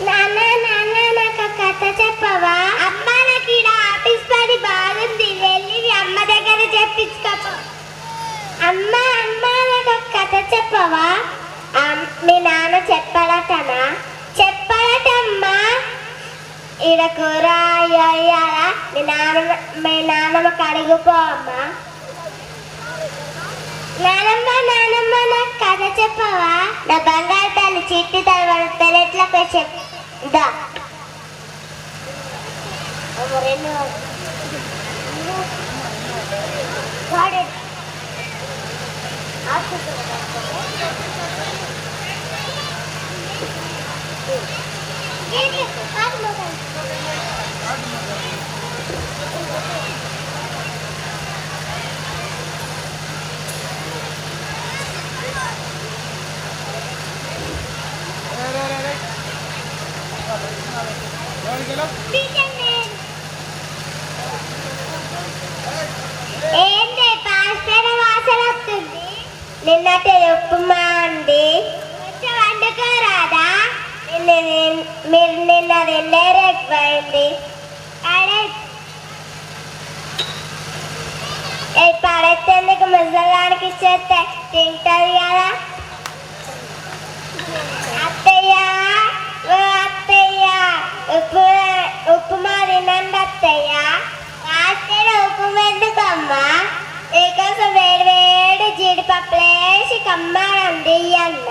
నాన్న నాన్న నాకు కథ చెప్పవా? అమ్మ నాకు ఈడ ఆఫీస్ పని బాగుంది, వెళ్ళి మీ అమ్మ దగ్గర చెప్పించుకోపో. అమ్మ అమ్మ నాకు కథ చెప్పవా? మీ నాన్న చెప్పాలటనా? చెప్పాలటమ్మా. ఈడ కూర అయ్యారా? మీ నాన్నమ్మ కడిగిపో అమ్మా. నానమ్మ నానమ్మ నాకు కథ చెప్పవా? నా బంగారు తల్లి చిట్టి తల్లి పెరట్లకు చెప్దా. ఏంటి పాస్టర్ వాసన వస్తుంది? నిన్నటి ఉప్మా అండి, కొంచెం వండుకోరాదా? మీరు నిన్న తిన్నారు ఎక్కువైంది. పడేందుకు ముసలానికి ఇచ్చేస్తే తింటది కదా. అత్తయ్య ఓ అత్తయ్య, ఉప్మా తినండి అత్తయ్య. పాస్టర్ ఉప్మా ఎందుకమ్మా? నీకోసం వేడి వేడి జీడిపప్పులు వేసి కమ్మానండి అన్న.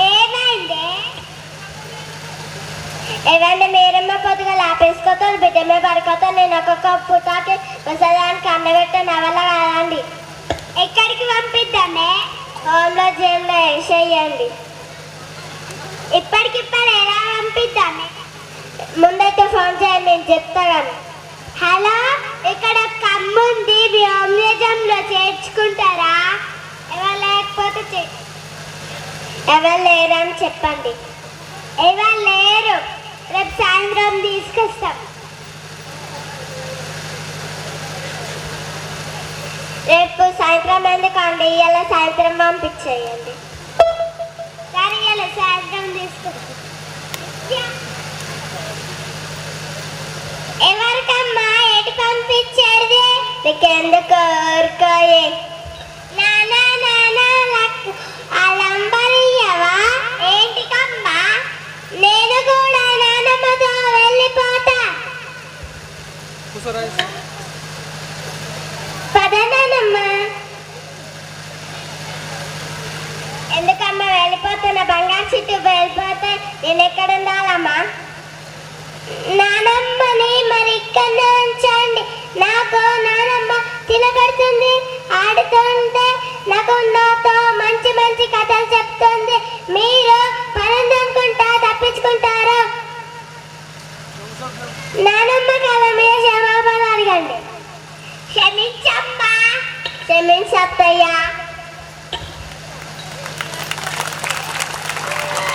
ఏమైంది? ఏమంటే మీరమ్మ పొద్దుగా ఆపేసుకోతాను, బిడ్డమ్మ పడుకోతాను. నేను ఒక్కొక్క పుటాకి ముసలానికి అన్నబెట్టే నవల కాదండి. ఎక్కడికి పంపిద్దామే? హోమ్లో జైల్లో వేసేయండి. ఇప్పటికిప్పుడు ఎలా పంపిద్దామే? ముందైతే ఫోన్ చేయండి, నేను చెప్తా కానీ. హలో, ఇక్కడ ఒక అమ్మ ఉంది, మీ హోమ్లో చేర్చుకుంటారా? ఎవరు లేకపోతే ఎవరు లేరని చెప్పండి. ఎవరు లేరు, రేపు సాయంత్రం తీసుకొస్తాం. రేపు సాయంత్రం ఎందుకండి, ఇలా సాయంత్రం పంపించేయండి. సరే, ఇలా సాయంత్రం తీసుకొస్తాం. ఎవరికమ్మా ఎటు పంపించేది? నీకెందుకు ఊరుకోయే. నానా నానా నాకు అలంబరియవా? ఏంటికమ్మా? నేను కూడా నానమ్మతో వెళ్ళిపోతా. పదనానమ్మా. ఎందుకమ్మా వెళ్ళిపోతున్నా? బంగారు చిట్టు వెళ్ళిపోతే నేను ఎక్కడ ఉండాలమ్మా? నానమ్మని మరి ఇక్కడ ఉంచండి. నాకు నానమ్మ తినబడుతుంది, ఆడుతుంటే నాకు నాతో మంచి మంచి కథలు చెప్తుంది. మీరు పనుకుంటా తప్పించుకుంటారు. నానమ్మ కదా, మీరు క్షమాపణ అడగండి. క్షమించమ్మా. క్షమించత్తయ్యా.